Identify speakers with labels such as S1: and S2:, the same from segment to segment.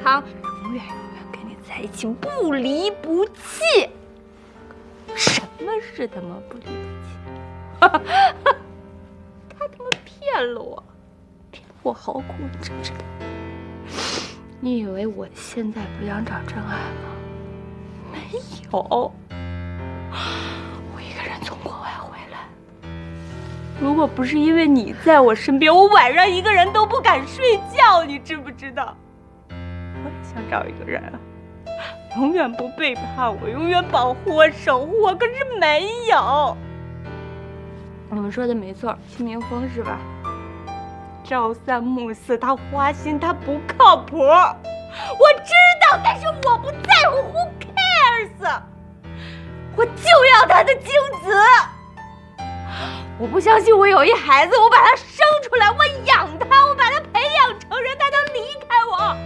S1: 康，永远跟你在一起，不离不弃。什么是他妈不离不弃？他他妈骗了我，骗我好苦，你知不知道？你以为我现在不想找真爱吗？没有，我一个人从国外回来。如果不是因为你在我身边，我晚上一个人都不敢睡觉，你知不知道？我也想找一个人，永远不背叛我，永远保护我、守护我，可是没有。你们说的没错，戚明风是吧？朝三暮四，他花心，他不靠谱。我知道，但是我不在乎 ，Who cares？ 我就要他的精子。我不相信我有一孩子，我把他生出来，我养他，我把他培养成人，他能离开我？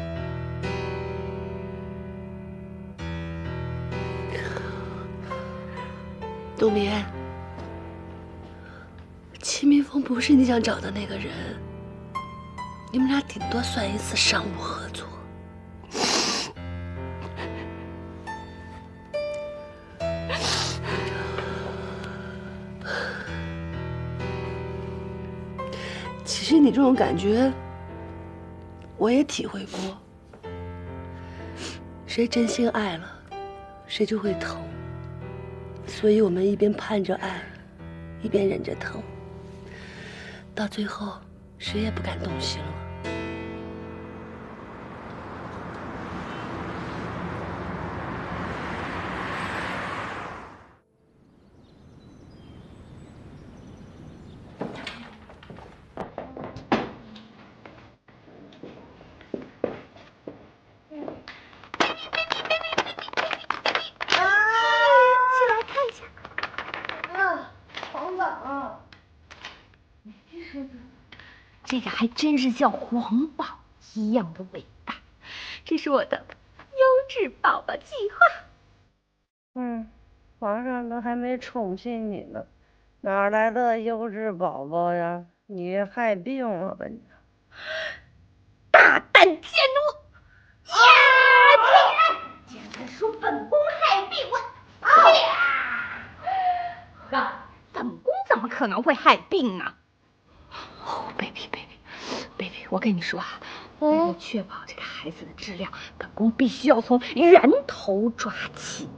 S2: 冬眠，戚明风不是你想找的那个人，你们俩顶多算一次商务合作。其实你这种感觉，我也体会过。谁真心爱了，谁就会疼。所以我们一边盼着爱，一边忍着疼，到最后谁也不敢动心了。
S1: 这个还真是像黄宝一样的伟大，这是我的优质宝宝计划。
S3: 皇上都还没宠幸你呢，哪来的优质宝宝呀？你害病了吧你？
S1: 大胆奸奴！竟然说本宫害病了！本宫怎么可能会害病呢？哦 ，baby，我跟你说啊，为了确保这个孩子的质量，本宫必须要从源头抓起。